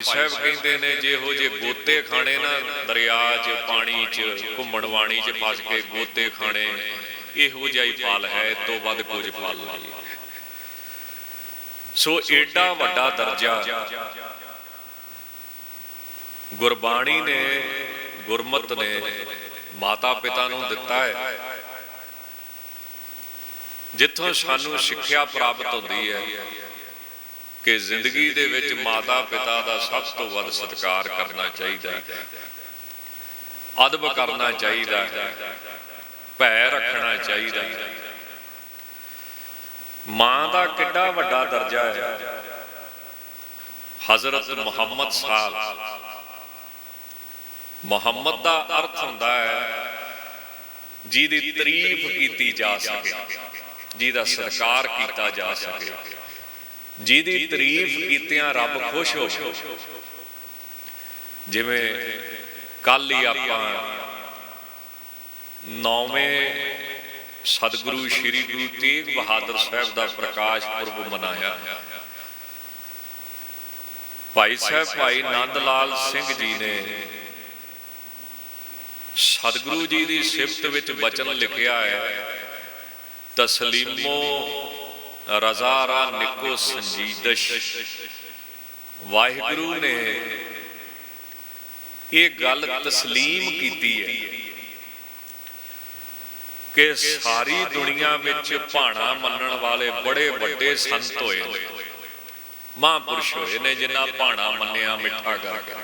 साहब कहते ने जिहो जे गोते खाने ना दरिया च पानी च घुमण वाणी च फस के गोते खाने इहो जिहा ही फल है तो वध कुछ फल नहीं। सो एडा वड्डा दर्जा गुरबाणी ने गुरमत ने माता पिता नूं दिता है, जिथों सानू शिक्षा प्राप्त होती है कि जिंदगी दे विच माता पिता का सब तो वध सत्कार करना चाहिए, अदब करना चाहिए, भै रखना चाहिए। मां का किड्डा वड्डा दर्जा है। हजरत मुहम्मद साहब, मुहम्मद का अर्थ हुंदा है जिहदी तारीफ की जा सके, जिहदा सत्कार किया जा सके, जिहदी तारीफ कीतियां रब खुश हो। जिवें कल ही आपां 9वें सतगुरु श्री गुरु तेग बहादुर साहब का प्रकाश पुरब मनाया। भाई साहब भाई नंद लाल सिंह जी ने सतगुरु जी की सिफत विच वचन लिखिया है, तसलीमो रज़ारा निको संजीदश। वाहिगुरु ने ये गल तस्लीम की है कि सारी दुनिया विच भाणा मनण वाले बड़े वड्डे संत होए, महापुरुष होए ने जिन्हां भाणा मन्निया मिठा करके।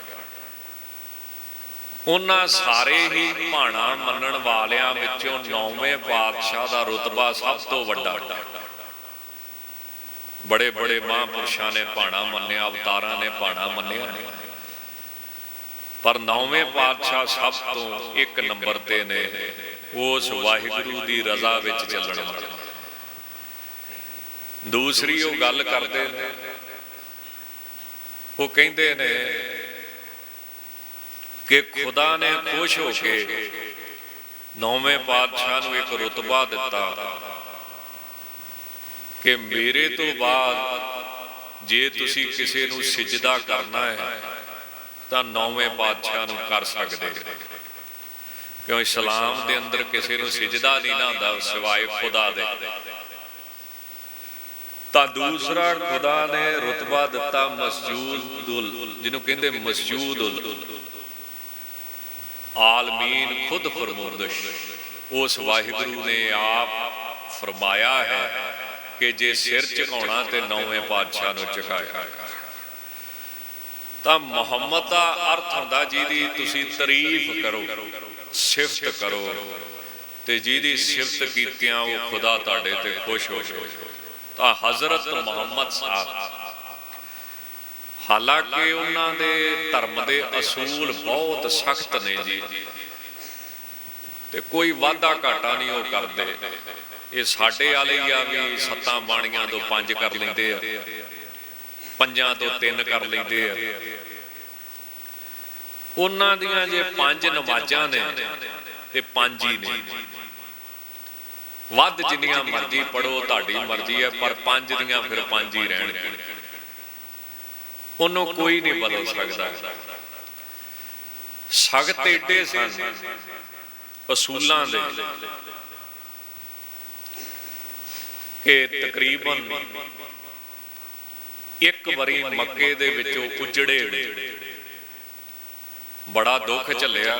उन्हां सारे ही भाणा मनण वालियां विचों 9वें पातशाह का रुतबा सब तो वड्डा। बड़े बड़े महापुरुषों ने भाणा मन्निया, अवतारां ने भाणा मन्निया, पर 9वें पातशाह सब तो एक नंबर ते ने उस वाहिगुरू की रज़ा विच चलण वाले। दूसरी वो गल करदे ने, वो कहंदे ने कि खुदा ने खुश हो के 9वें पातशाह नूं एक रुतबा दिता कि मेरे तो बाद जे तुसी किसी नूं सिजदा करना है तो 9वें पातशाह नूं कर सकदे, क्यों इस्लाम दे अंदर किसी नूं सिजदा नहीं ना हुंदा सिवाय खुदा दे। तां दूसरा खुदा ने रुतबा दिता मसजूदुल, जिन्हों कहंदे मसजूदुल आलमीन खुद फरमोदश। उस वाहिगुरू ने आप फरमाया है कि जे सिर झुकाउणा ते 9वें पातशाह नूं झुकाया। तां मुहम्मद का अर्थ हुंदा जिहदी तुसीं तारीफ करो, सिफत करो, ते जिहदी सिफत कीतियां वो खुदा तुहाडे ते खुश हो जाए। तां हजरत मुहम्मद साहब, हालांकि उन्हां दे धर्म दे असूल बहुत सख्त ने जी, ते कोई वाधा घाटा नहीं वो करते। ये साडे वाले ही आ भी 7 बाणियां तो 5 कर लेंदे आ, 5 तो 3 कर लेंदे आ। उन्हां दियां जे 5 नमाज़ां ने ते 5 ही ने। वध जिन्नियां मर्जी पढ़ो तुहाडी मर्जी है, पर 5 दियां फिर 5 ही रहणगे, उन्होंने कोई नहीं बदल सकता। सख्त एडे सन असूलों दे कि तकरीबन एक बारी मक्के दे विचों उजड़े, बड़ा दुख झलिया,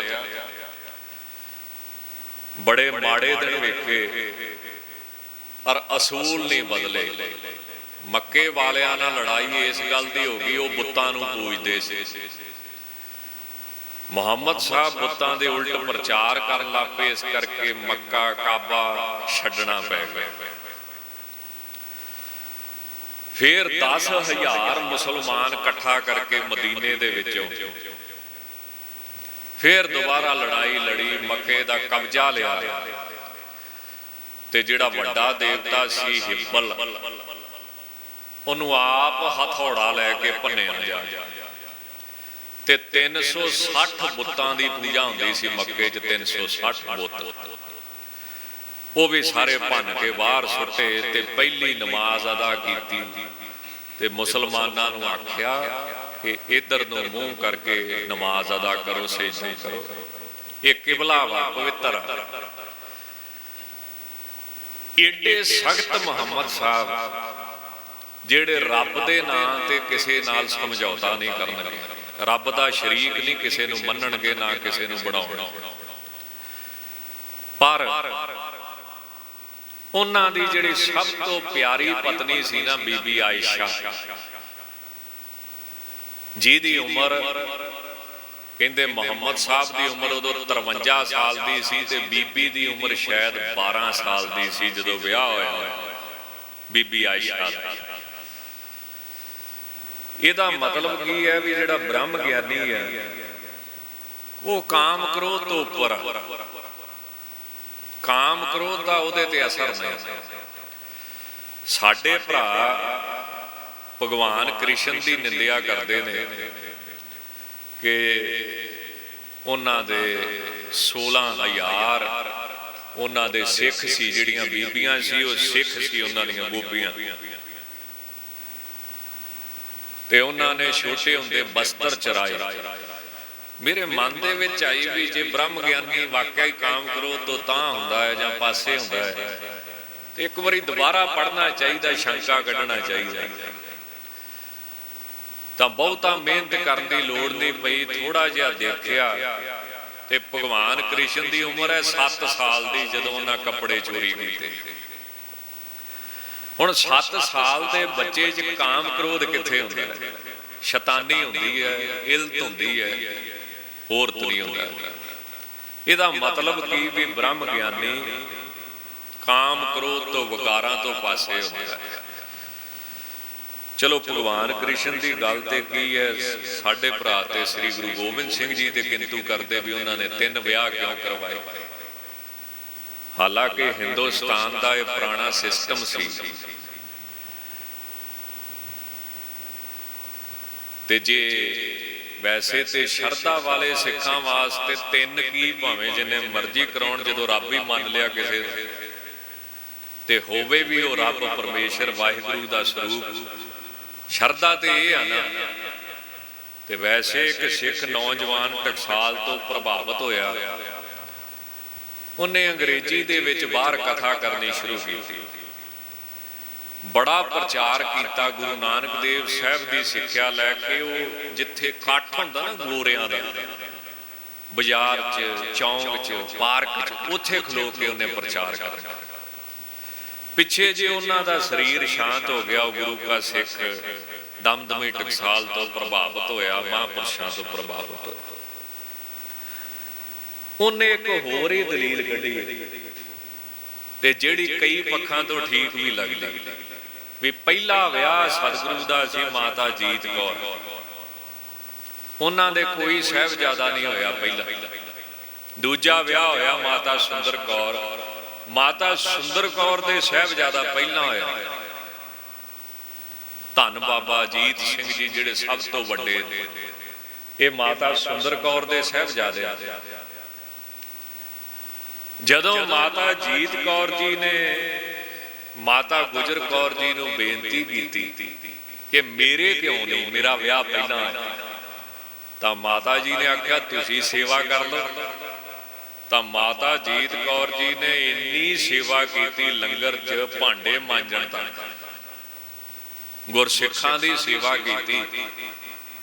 बड़े माड़े दिन वेखे, और असूल नहीं बदले। मक्के वालियां नाल लड़ाई इस गल की हो गई, वो बुत्तां नूं पूजदे सी। मुहम्मद साहब बुत्तां दे उल्ट प्रचार करन लग पे, इस करके मक्का काबा छड्डना पै गया। फिर 10,000 मुसलमान इकट्ठा करके मदीने दे विचों फिर दोबारा लड़ाई लड़ी, मक्के दा कब्जा लिया, ते जिहड़ा वड्डा देवता सी हिब्बल, उन्होंने आप हथौड़ा लैके भन्निया जा। ते 360 बुत्तां दी पूजा हुंदी सी मक्के च, 360 बुत, वो भी सारे भन के बाहर सुटे ते पहली नमाज अदा की ते मुसलमानां नूं आख्या कि इधर नूं मूँह करके नमाज अदा करो, सजदे करो। ये किबला वा, पवित्र। एडे सख्त मुहम्मद साहब जिहड़े रब दे नां ते किसे नाल समझौता नहीं करनगे, रब दा शरीक नहीं किसे नूं मन्नणगे, ना किसे नूं बनाउणगे। पर उन्हां दी जिहड़ी सब तो प्यारी पत्नी सी ना, बीबी आयशा, जिहदी उमर कहंदे मुहम्मद साहब की उम्र उदों 53 साल की सी ते बीबी की उम्र शायद 12 साल की सी जदों विआह होया बीबी आयशा दा। इहदा मतलब की है भी जिहड़ा ब्रह्म ज्ञानी है वो काम क्रोध तो उपर, काम क्रोध का उहदे ते असर नहीं। साडे भरा भगवान कृष्ण की निंदिया करते हैं कि उन्हां दे 16,000 उन्हां दे सिख सी, जिहड़ियां बीबियां सी वो सिख सी, उन्हां दियां बूबियां, ते उन्हां ने छोटे हुंदे बस्तर चराए। मेरे मन दे विच आई भी जे ब्रह्म ज्ञानी वाकई काम करो तो तां हुंदा है जां पासे हुंदा है, तो एक बारी दोबारा पढ़ना चाहिए, शंका कढ़ना चाहिए। तो बहुता मेहनत करने की लोड़ नहीं पई, थोड़ा जिहा देखिया ते भगवान कृष्ण की उम्र है 7 साल की जदों उन्हां कपड़े चोरी कीते। हुण 7 साल के बच्चे च काम क्रोध कित्थे हुंदा है? शैतानी हुंदी है, इल्त हुंदी है, होर नहीं हुंदा। इहदा मतलब की भी ब्रह्म ज्ञानी काम क्रोध तो विकारां तो पासे हुंदा है। चलो भगवान कृष्ण की गल ते की है, साडे भरा ते श्री गुरु गोबिंद सिंह जी ते किंतु करते भी उन्होंने 3 विआह क्यों करवाए। हालांकि हिंदुस्तान का यह पुराना सिस्टम सी ते जे वैसे तो शरधा वाले सिखां वास्ते 3 की भावें जिन्हें मर्जी कराउण, जदों रब ही मान लिया किसी ते होवे भी वो रब परमेश्वर वाहिगुरू का स्वरूप, शरधा तो यह है ना। तो वैसे एक सिख नौजवान टकसाल तो प्रभावित होया, उन्हें अंग्रेजी दे विच बाहर कथा करनी शुरू की, बड़ा प्रचार किया गुरु नानक देव साहब की सिक्ख्या लैके। वो जिथे कट्ठ हुंदा ना गोरियां दा, बाजार च, चौंक च, पार्क च, उत्थे खलो के उन्हें प्रचार करना। पिछे जे उन्हां दा शरीर शांत हो गया, गुरु का सिख दमदमी टकसाल तो प्रभावित होया, महापुरुषों तो प्रभावित होया। उन्हें एक होर ही दलील कढ़ी ते जिहड़ी कई पक्षां तो ठीक भी लगदी भी पहला विआह सतगुरु दा सी माता जीत कौर, उन्हां दे कोई साहिबजादा नहीं होया पहला। दूजा विआह होया माता सुंदर कौर, माता सुंदर कौर दे साहिबजादा पहला होया धन बाबा अजीत सिंह जी जिहड़े सब तो वड्डे, ये माता सुंदर कौर दे साहिबजादे। जदों माता जीत कौर जी ने माता गुजर कौर जी नूं बेनती की कि मेरे क्यों नहीं, मेरा विआह पहला है, तो माता जी ने आख्या तुसीं सेवा कर लो। तो माता जीत कौर जी ने इन्नी सेवा की, लंगर च भांडे मांजण तक, गुरसिखां दी सेवा की,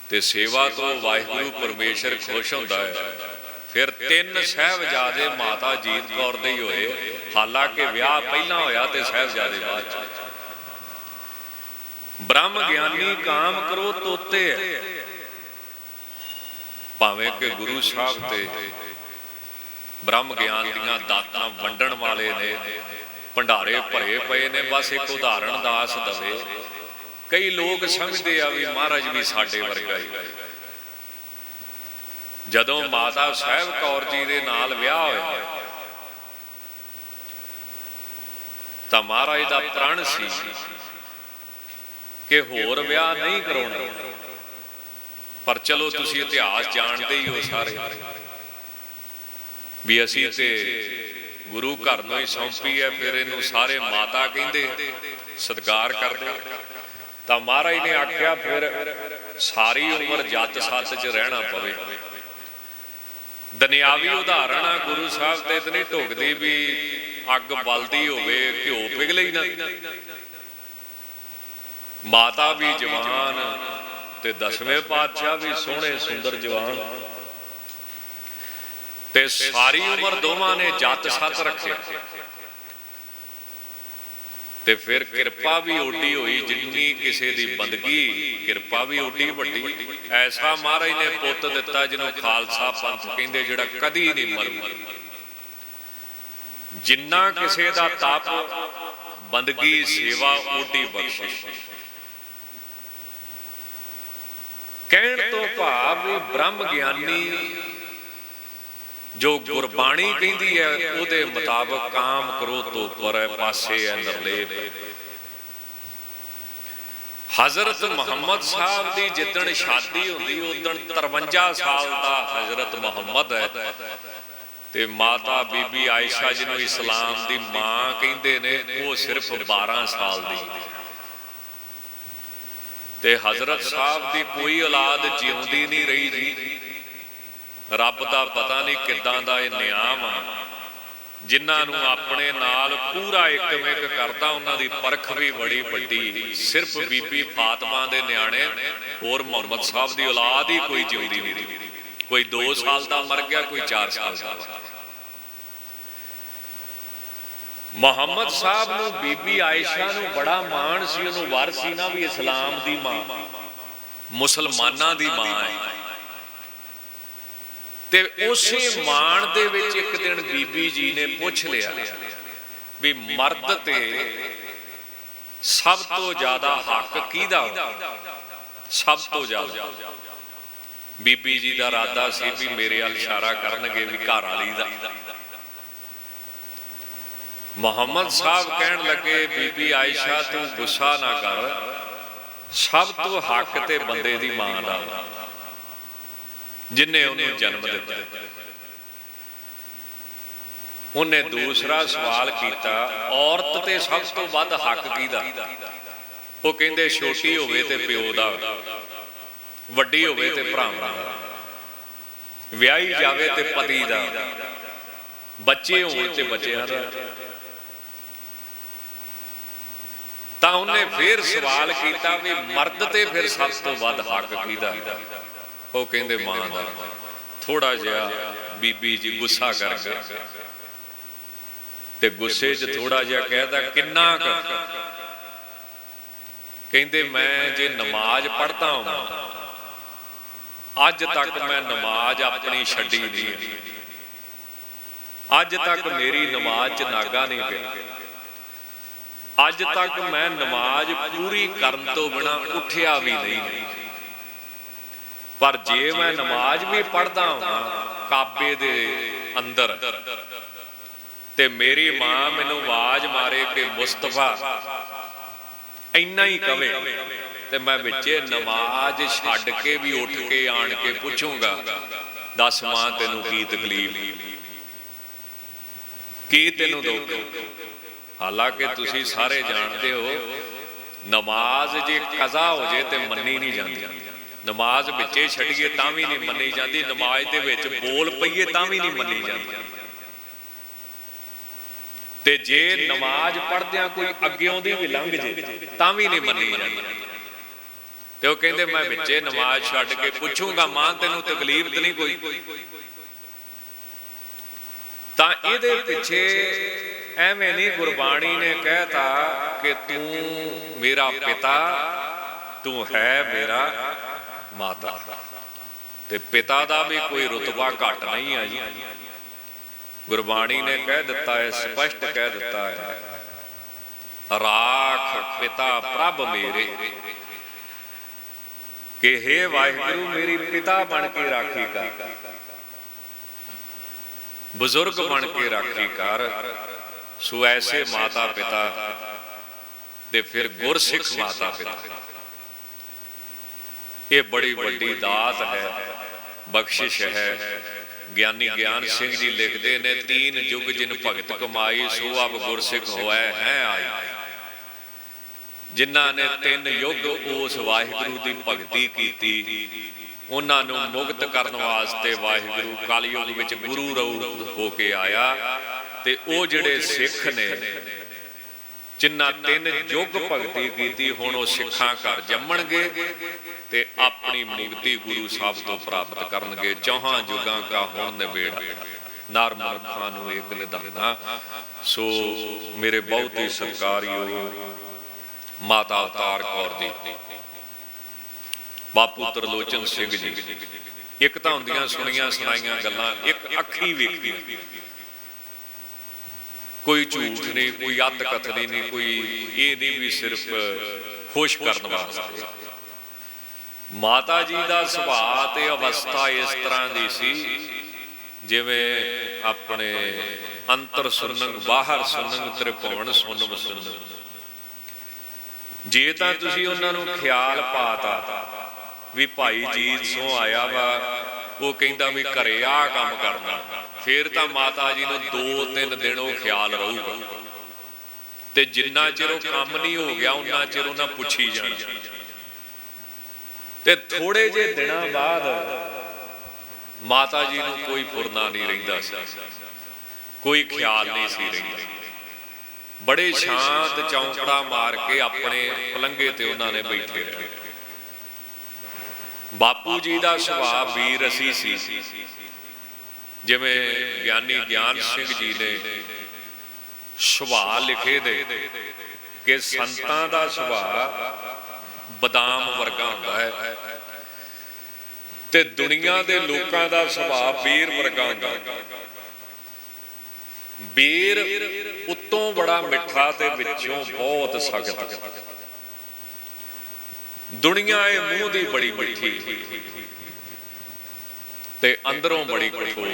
ते सेवा तो वाहिगुरू परमेश्वर खुश हुंदा है। फिर 3 साहिबजादे माता जीत कौर दे ही होए, हालांकि विआह पहला होया ते साहिबजादे बाद च। ब्रह्म ज्ञानी काम क्रोध तोते है, भावें कि गुरु साहब ते ब्रह्म ज्ञान दियां दातां वंडण वाले ने, भंडारे भरे पे ने। बस एक उदाहरण दास दवे, कई लोग समझते आ भी महाराज भी साडे वर्गा ही। जदों माता साहिब कौर जी दे नाल विआह होया तां महाराज दा प्रण सी कि होर विआह नहीं कराउणा, पर चलो तुसीं इतिहास जानते ही हो सारे भी असीं ते गुरु घर नूं ही सौंपी है, फिर इनू सारे माता कहिंदे, सत्कार करदे। तां महाराज ने आख्या फिर सारी उम्र जत सत च रहना पवे। दुनियावी उदाहरण आ गुरु साहब ते इतनी ढुकदी भी अग बलदी होवे घ्यो पिघले ही ना। माता भी जवान ते 10वें पातशाह भी सोहने सुंदर जवान ते सारी उम्र दोवां ने जत सत रखे ते फिर किरपा भी ओडी हुई जिन्नी किसी दी बंदगी किरपा भी ओडी वड्डी। ऐसा महाराज ने पुत दिता जिन्हों खालसा पंथ कहंदे जिहड़ा कदी नहीं मरू। जिन्ना किसी दा तप बंदगी सेवा ओडी बख्शिश। कहण तो भाव ब्रह्म ज्ञानी जो गुरबाणी कहती है उहदे मुताबक काम करो तो पर पासे है निर्लेप। हजरत मुहम्मद साहब की जिदन शादी होंदी उदन 53 साल का हजरत मुहम्मद है ते माता बीबी आयशा जिन्हों इस्लाम की मां कहते ने वो सिर्फ 12 साल की। ते हजरत साहब की कोई औलाद जिउंदी नहीं रही जी। रब का पता नहीं किदां दा इह नियाम आ जिन्हां अपने नाल पूरा एकमिक करदा उन्हां दी परख भी बड़ी वड्डी। सिर्फ बीबी फातिमा दे न्याणे और मुहम्मद साहब की औलाद ही कोई जिउंदी नहीं रही। कोई 2 साल का मर गया, कोई 4 साल का। मुहम्मद साहब नूं बीबी आयशा नूं बड़ा माण सी, उहनूं वर सी ना भी इस्लाम दी मां मुसलमानां दी मां है। ते उसे मान दे विच एक दिन बीबी जी ने पूछ लिया भी मर्द ते सब तो ज्यादा हक किहदा? सब तो ज्यादा बीबी जी का इरादा सी भी मेरे अल इशारा करनगे भी घर वाली दा। मुहम्मद साहब कहन लगे बीबी आयशा तू गुस्सा ना कर, सब तो हक ते बंदे दी मां दा जिन्हें उन्हें जन्म दिता। उन्हें दूसरा सवाल किया औरत ते सब तो वध हक किहदा? वो कहंदे छोटी होवे ते प्यो दा, वड्डी होवे ते भरावां दा, विआही जावे ते पति दा, बच्चे होण ते बच्चिआं दा। तां उन्हें फिर सवाल किया भी मर्द ते फिर सब तो वध हक किहदा? वो कहंदे मां दा। थोड़ा जिहा बीबी जी गुस्सा कर गए ते गुस्से च थोड़ा जिहा कहदा किन्ना क? कहंदे मैं जे नमाज पढ़दा हां अज तक मैं नमाज अपनी छड्डी नहीं, अज तक मेरी नमाज च नागा नहीं पिया, अज तक मैं नमाज पूरी करन तो बिना उठिया भी नहीं। पर जे मैं नमाज भी पढ़दा हां काबे दे अंदर ते मेरी मां मैनू आवाज मारे कि मुस्तफा इन्ना ही कवे ते मैं विचे नमाज छड्ड के भी उठ के आण के पूछूंगा दस मां तेनू की तकलीफ, की तेनू दुख? हालांकि तुसी सारे जानते हो नमाज जे कज़ा हो जाए तो मन्नी नहीं जाती। नमाज विचे छड्डीए तां भी नहीं मन्नी जाती, नमाज दे विच बोल पईए तां भी नहीं मन्नी जाती। ते जे नमाज पढ़दियां कोई अग्गेों दी भी लंघ जे तां भी नहीं मन्नी जाती। ते वो कहंदे मैं विचे नमाज छड्ड के पुछूंगा मां तेनू तकलीफ तो नहीं कोई? तां इहदे पिछे एवें नहीं गुरबाणी ने कहता कि तू मेरा पिता तू है मेरा माता। ते पिता दा भी कोई रुतबा घट नहीं है जी। गुरबाणी ने कह दिता है, स्पष्ट कह दिता है राख पिता प्रभ मेरे कि हे वाहिगुरु मेरी पिता बन के राखी कर, बुजुर्ग बन के राखी कर। सो ऐसे माता पिता ते फिर गुरसिख माता पिता, ये बड़ी बड़ी दात है, बख्शिश है। ज्ञानी ज्ञान सिंह जी लिखते ने 3 युग जिन भगत कमाई सो अब गुरसिख होए हैं आई। जिन्हां ने 3 युग उस वाहिगुरू की भगती की, उन्होंने मुक्त करने वास्ते वाहिगुरू कलयुग विच गुरु रूप होके आया। ते ओ जिहड़े सिख ने जिन्हां 3 युग भगती की, हुण वो सिखां घर जम्मणगे ते अपनी मुक्ति गुरु साहब तो प्राप्त करनगे। 4 युगां का हुण निबेड़ा, नर मनुखां नूं एक निधाना। सो मेरे बहुत ही सत्कारयोग माता अवतार कौर जी, बापू त्रिलोचन सिंह जी, एक तां हुंदियां सुनियां सुनाइयां गल्लां, एक अखी वेखी, कोई झूठ नहीं, कोई अत कथनी नहीं, कोई ये नहीं भी सिर्फ खुश करने वास्ते। माता जी का सुभाव ते अवस्था इस तरह की सी जिवें अपने अंतर सुनंग बाहर सुनंग त्रिभुवन सुनम सुनम। जे तां तुसीं उन्हां नूं ख्याल पाता भी भाई जीत सों आया वा, वो कहंदा भी घरे आ काम करना, फिर तां माता जी नूं 2-3 दिन वो ख्याल रहूगा। ते जिन्ना चिर वो काम नहीं हो गया उन्ना चिर उन्हां पुछी जाना। ते थोड़े जे दिनां बाद माता जी नूं कोई फुरना नहीं रहिंदा सी, कोई ख्याल नहीं सी रहिंदा। बड़े शांत चौंकड़ा मार के अपने पलंगे ते उन्हां ने बैठे रहे। बापू जी का सुभाव वीर रसी सी, जिवें ज्ञानी ज्ञान सिंह जी ने सुभाव लिखे दे कि संतां दा सुभाव बदाम वर्गा हुंदा है ते दुनिया दे लोकां दा सुभाव बेर वर्गा हुंदा है। बेर उत्तों बड़ा मिठा ते विचों बहुत सख्त, दुनिया ए मूँह दी बड़ी मिठी ते अंदरों बड़ी कठोर।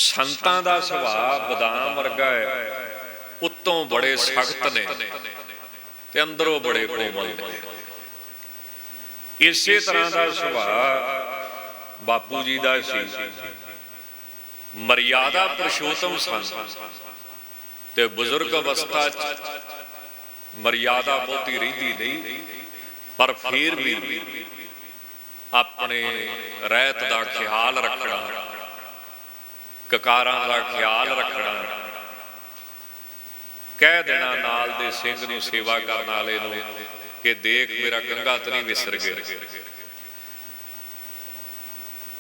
संतां दा सुभाव बदाम वर्गा है, उत्तों बड़े सख्त ने ते अंदरों बड़े कोमल ने। इसे तरह का सुभाव बापू जी का सी। मर्यादा पुरुषोत्तम सन ते बुजुर्ग अवस्था मर्यादा बहुती रही नहीं, पर फिर भी अपने रहत का ख्याल रखना, ककारां का ख्याल रखना, कह देना नाल दे सिंह नूं सेवा करने वाले नूं कि देख मेरा कंघा तो नहीं विसर गया।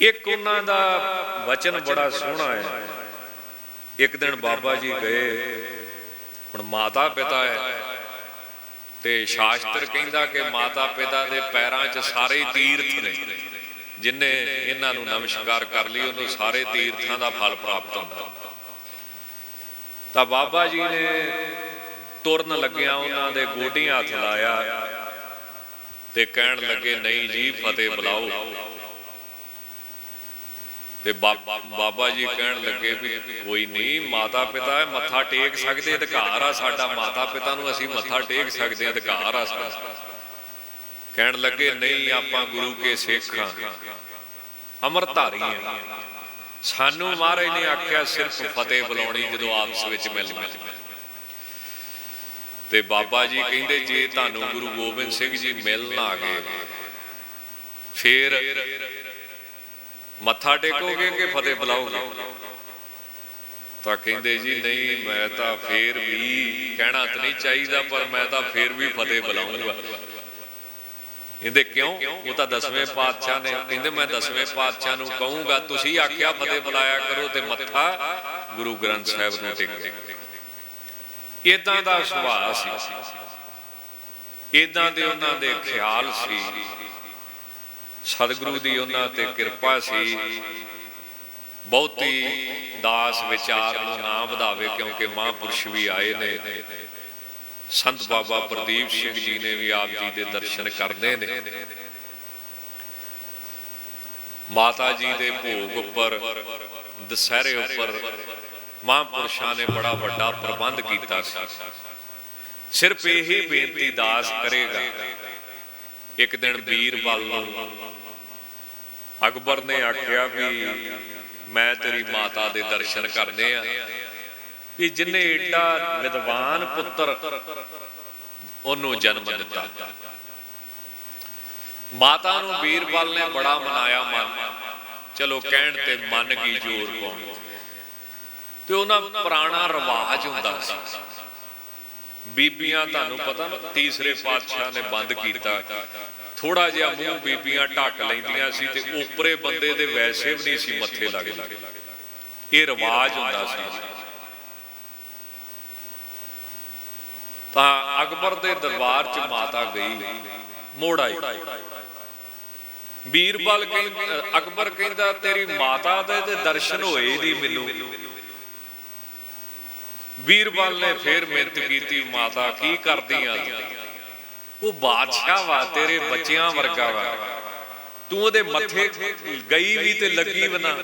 एक उन्हां दा वचन बड़ा सोहना है। एक दिन बाबा जी गए, हुण माता पिता है ते शास्त्र कहंदा कि माता पिता दे पैरां च सारे तीर्थ ने, जिन्हें इन्हां नूं नमस्कार कर ली उन्होंने सारे तीर्थां दा फल प्राप्त होंदा। तां बाबा जी ने तुरन लग्या उन्हां दे गोडियां हथ लाया ते कहण लगे नहीं जी फतेह बुलाओ। ते बाबा जी कहण लगे भी कोई नहीं, माता पिता है मत्था टेक सकते, अधिकार आ साडा, माता पिता नूं असीं मत्था टेक सकते, अधिकार आ साडा। कहण लगे नहीं आपां गुरु के सिख हां, अमरधारी हां, सानू महाराज ने आख्या सिर्फ फतेह बुलाउणी जदों आपस विच मिलना। ते बाबा जी कहंदे जे तुहानू गुरु गोबिंद सिंह जी मिलन आ गए फिर मत्था टेकोगे कि फतेह बुलाओगे? तो कहंदे जी नहीं मैं तो फिर भी कहना तो नहीं चाहिए, पर मैं तो फिर भी फतेह बुलाऊंगा। कहंदे क्यों? वो तो 10वें पातशाह ने, कहंदे मैं 10वें पातशाह नूं कहूँगा तुसीं आख्या फतेह बुलाया करो ते मत्था गुरु ग्रंथ साहिब नूं टेको। इदां दा सुभाव सी, इदां दे उन्हां दे ख्याल सी। सतगुरु दी उन्हां ते किरपा सी। बहुती दास विचार नूं ना वधावे, क्योंकि महापुरुष भी आए ने। संत बाबा प्रदीप सिंह जी ने भी आप जी के दर्शन करते ने। माता जी के भोग उपर दशहरे उपर महापुरुषों ने बड़ा बड़ा प्रबंध किया। सिर्फ यही बेनती दास करेगा। एक दिन बीरबल अकबर ने आख्या भी मैं तेरी माता के दर्शन करने कि जिन्हें एडा विद्वान पुत्र ਉਹਨੂੰ ਜਨਮ ਦਿੱਤਾ। ਮਾਤਾ ਨੂੰ ਬੀਰਬਲ ਨੇ ਬੜਾ ਮਨਾਇਆ ਮਨ, ਚਲੋ ਕਹਿਣ ਤੇ ਮੰਨ ਗਈ ਜ਼ੋਰ ਪਾਉਣ ਤੇ ਉਹਨਾਂ ਪੁਰਾਣਾ ਰਿਵਾਜ ਹੁੰਦਾ ਸੀ, ਬੀਬੀਆਂ ਤੁਹਾਨੂੰ ਪਤਾ ਨਾ ਤੀਸਰੇ ਪਾਤਸ਼ਾਹ ਨੇ ਬੰਦ ਕੀਤਾ, ਥੋੜਾ ਜਿਹਾ ਮੂੰਹ ਬੀਬੀਆਂ ਢੱਕ ਲੈਂਦੀਆਂ ਸੀ ਤੇ ਉੱਪਰੇ ਬੰਦੇ ਦੇ ਵੈਸੇ ਵੀ ਨਹੀਂ ਸੀ ਮੱਥੇ ਲੱਗਦੇ, ਇਹ ਰਿਵਾਜ ਹੁੰਦਾ ਸੀ। ਤਾਂ ਅਕਬਰ ਦੇ ਦਰਬਾਰ 'ਚ ਮਾਤਾ ਗਈ, ਮੁੜ ਆਈ। ਬੀਰਬਲ ਕਹਿੰਦਾ, ਅਕਬਰ ਕਹਿੰਦਾ ਤੇਰੀ ਮਾਤਾ ਦੇ ਤੇ ਦਰਸ਼ਨ ਹੋਏ ਨਹੀਂ ਮੈਨੂੰ। ਬੀਰਬਲ ਨੇ ਫੇਰ ਮਿਹਨਤ ਕੀਤੀ, ਮਾਤਾ ਕੀ ਕਰਦੀ ਆ, ਉਹ ਬਾਦਸ਼ਾਹ ਵਾ, ਤੇਰੇ ਬੱਚਿਆਂ ਵਰਗਾ ਵਾ, ਤੂੰ ਉਹਦੇ ਮੱਥੇ ਗਈ ਵੀ ਤੇ ਲੱਗੀ ਵੀ ਨਾ,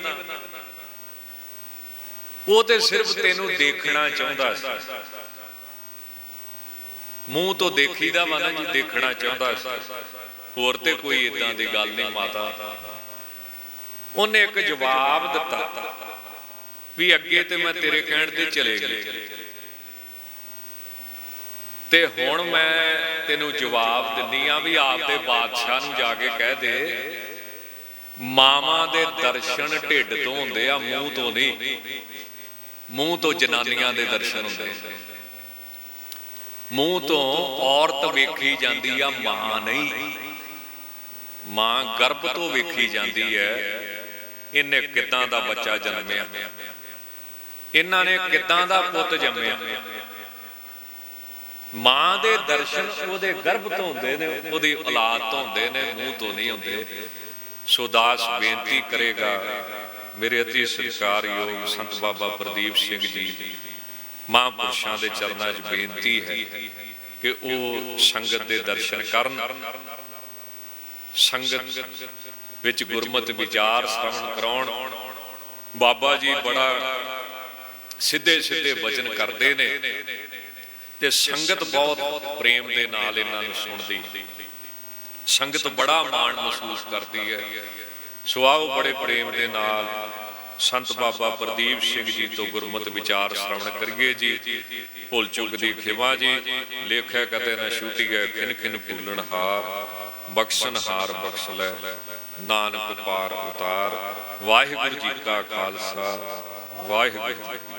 ਉਹ ਤੇ ਸਿਰਫ ਤੈਨੂੰ ਦੇਖਣਾ ਚਾਹੁੰਦਾ ਸੀ, ਮੂੰਹ ਤੋਂ ਦੇਖੀਦਾ ਵਾ ਨਾ ਜੀ, ਦੇਖਣਾ ਚਾਹੁੰਦਾ ਸੀ, ਹੋਰ ਤੇ ਕੋਈ ਏਦਾਂ ਦੀ ਗੱਲ ਨਹੀਂ ਮਾਤਾ। ਉਹਨੇ ਇੱਕ ਜਵਾਬ ਦਿੱਤਾ ਵੀ ਅੱਗੇ ਤੇ ਮੈਂ ਤੇਰੇ ਕਹਿਣ ਤੇ ਚਲੇ ਗਈ, ਤੇ ਹੁਣ ਮੈਂ ਤੈਨੂੰ ਜਵਾਬ ਦਿੰਦੀ ਆ ਵੀ ਆਪਦੇ ਬਾਦਸ਼ਾਹ ਨੂੰ ਜਾ ਕੇ ਕਹਿ ਦੇ, ਮਾਵਾਂ ਦੇ ਦਰਸ਼ਨ ਢਿੱਡ ਤੋਂ ਹੁੰਦੇ ਆ, ਮੂੰਹ ਤੋਂ ਨਹੀਂ। ਮੂੰਹ ਤੋਂ ਜਨਾਨੀਆਂ ਦੇ ਦਰਸ਼ਨ ਹੁੰਦੇ, ਮੂੰਹ ਤੋਂ ਔਰਤ ਵੇਖੀ ਜਾਂਦੀ ਆ, ਮਾਂ ਨਹੀਂ। ਮਾਂ ਗਰਭ ਤੋਂ ਵੇਖੀ ਜਾਂਦੀ ਹੈ, ਇਹਨੇ ਕਿੱਦਾਂ ਦਾ ਬੱਚਾ ਜਨਮਿਆ, ਇਹਨਾਂ ਨੇ ਕਿੱਦਾਂ ਦਾ ਪੁੱਤ ਜੰਮਿਆ। ਮਾਂ ਦੇ ਦਰਸ਼ਨ ਉਹਦੇ ਗਰਭ ਤੋਂ ਹੁੰਦੇ ਨੇ, ਉਹਦੀ ਔਲਾਦ ਤੋਂ ਹੁੰਦੇ ਨੇ, ਮੂੰਹ ਤੋਂ ਨਹੀਂ ਹੁੰਦੇ। ਸੋ ਦਾਸ ਬੇਨਤੀ ਕਰੇਗਾ, ਮੇਰੇ ਅਤੀ ਸਤਿਕਾਰਯੋਗ ਸੰਤ ਬਾਬਾ ਪ੍ਰਦੀਪ ਸਿੰਘ ਜੀ ਮਹਾਂਪੁਰਸ਼ਾਂ ਦੇ ਚਰਨਾਂ 'ਚ ਬੇਨਤੀ ਹੈ ਕਿ ਉਹ ਸੰਗਤ ਦੇ ਦਰਸ਼ਨ ਕਰਨ, ਸੰਗਤ ਵਿੱਚ ਗੁਰਮਤਿ ਵਿਚਾਰ ਸ਼ਰਵਣ ਕਰਾਉਣ। ਬਾਬਾ ਜੀ ਬੜਾ ਸਿੱਧੇ ਸਿੱਧੇ ਬਚਨ ਕਰਦੇ ਨੇ ਤੇ ਸੰਗਤ ਬਹੁਤ ਪ੍ਰੇਮ ਦੇ ਨਾਲ ਇਹਨਾਂ ਨੂੰ ਸੁਣਦੀ, ਸੰਗਤ ਬੜਾ ਮਾਣ ਮਹਿਸੂਸ ਕਰਦੀ ਹੈ। ਸੋ ਆਓ ਬੜੇ ਪ੍ਰੇਮ ਦੇ ਨਾਲ ਸੰਤ ਬਾਬਾ ਪ੍ਰਦੀਪ ਸਿੰਘ ਜੀ ਤੋਂ ਗੁਰਮਤਿ ਵਿਚਾਰ ਸ਼ਰਵਣ ਕਰੀਏ ਜੀ। ਭੁੱਲ ਚੁੱਕ ਦੀ ਖਿਮਾ ਜੀ, ਲੇਖਿਆ ਕਤੇ ਨਾ ਛੁਟੀਐ, ਖਿਨ ਖਿਨ ਭੁੱਲਣ ਹਾਰ, ਬਖਸ਼ਣ ਹਾਰ ਬਖਸ਼ ਲੈ, ਨਾਨਕ ਪਾਰ ਉਤਾਰ। ਵਾਹਿਗੁਰੂ ਜੀ ਕਾ ਖਾਲਸਾ, ਵਾਹਿਗੁਰੂ ਜੀ।